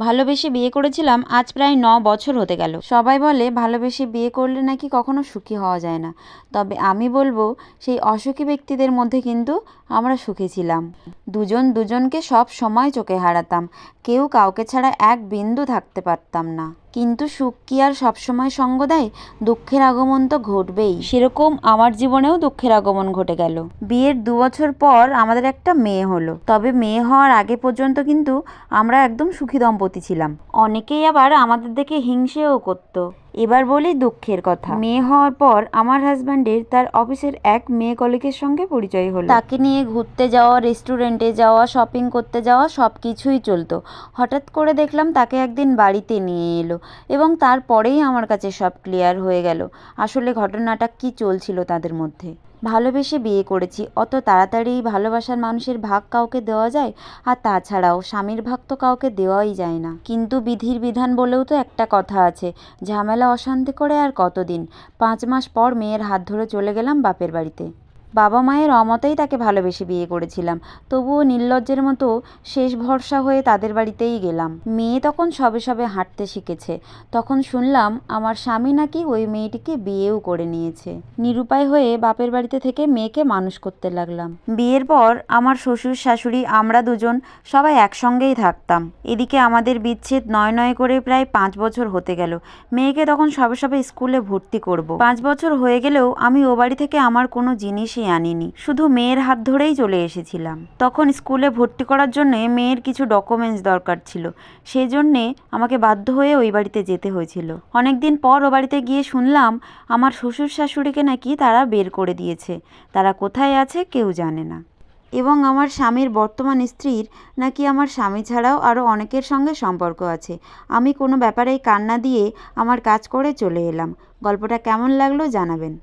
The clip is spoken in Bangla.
ভালোবেসে বিয়ে করেছিলাম, আজ প্রায় 9 বছর হতে গেল। সবাই বলে ভালোবেসে বিয়ে করলে নাকি কখনো সুখী হওয়া যায় না, তবে আমি বলবো সেই অসুখী ব্যক্তিদের মধ্যে কিন্তু আমরা সুখী ছিলাম। দুজন দুজনকে সব সময় চোখে হারাতাম, কেউ কাউকে ছাড়া এক বিন্দু থাকতে পারতাম না। কিন্তু সুখ কি আর সবসময় সঙ্গ দেয়? দুঃখের আগমন তো ঘটবেই। সেরকম আমার জীবনেও দুঃখের আগমন ঘটে গেল। বিয়ের 2 বছর পর আমাদের একটা মেয়ে হলো, তবে মেয়ে হওয়ার আগে পর্যন্ত কিন্তু আমরা একদম সুখী দম্পতি ছিলাম। অনেকেই আবার আমাদের দেখে হিংসেও করতো। এবার বলি দুঃখের কথা। মেয়ে হওয়ার পর আমার হাজব্যান্ডের তার অফিসের এক মেয়ে কলিগের সঙ্গে পরিচয় হলো। তাকে নিয়ে ঘুরতে যাওয়া, রেস্টুরেন্টে যাওয়া, শপিং করতে যাওয়া সব কিছুই চলতো। হঠাৎ করে দেখলাম তাকে একদিন বাড়িতে নিয়ে এলো এবং তারপরেই আমার কাছে সব ক্লিয়ার হয়ে গেল আসলে ঘটনাটা কি চলছিল তাদের মধ্যে। ভালোবেসে বিয়ে করেছি, অত তাড়াতাড়ি ভালোবাসার মানুষের ভাগ কাউকে দেওয়া যায়? আর তাছাড়াও স্বামীর ভাগ তো কাউকে দেওয়াই যায় না। কিন্তু বিধির বিধান বলেও তো একটা কথা আছে, ঝামেলা অশান্তি করে আর কতদিন। 5 মাস পর মেয়ের হাত ধরে চলে গেলাম বাপের বাড়িতে। বাবা মায়ের অমতেই তাকে ভালোবেসে বিয়ে করেছিলাম, তবুও নির্লজ্জের মতো শেষ ভরসা হয়ে তাদের বাড়িতেই গেলাম। মেয়ে তখন সবে সবে হাঁটতে শিখেছে। তখন শুনলাম আমার স্বামী নাকি ওই মেয়েটিকে বিয়েও করে নিয়েছে। নিরুপায় হয়ে বাপের বাড়িতে থেকে মেয়েকে মানুষ করতে লাগলাম। বিয়ের পর আমার শ্বশুর শাশুড়ি আমরা দুজন সবাই একসঙ্গেই থাকতাম। এদিকে আমাদের বিচ্ছেদ নয় নয় করে প্রায় 5 বছর হতে গেল। মেয়েকে তখন সবে সবে স্কুলে ভর্তি করব। 5 বছর হয়ে গেলেও আমি ও বাড়ি থেকে আমার কোনো জিনিসই আনিনি, শুধু মেয়ের হাত ধরেই চলে এসেছিলাম। তখন স্কুলে ভর্তি করার জন্য মেয়ের কিছু ডকুমেন্টস দরকার ছিল, সেই জন্যে আমাকে বাধ্য হয়ে ওই বাড়িতে যেতে হয়েছিল। অনেকদিন পর ও বাড়িতে গিয়ে শুনলাম আমার শ্বশুর শাশুড়িকে নাকি তারা বের করে দিয়েছে। তারা কোথায় আছে কেউ জানে না, এবং আমার স্বামীর বর্তমান স্ত্রীর নাকি আমার স্বামী ছাড়াও আরও অনেকের সঙ্গে সম্পর্ক আছে। আমি কোনো ব্যাপারেই কান না দিয়ে আমার কাজ করে চলে এলাম। গল্পটা কেমন লাগলো জানাবেন।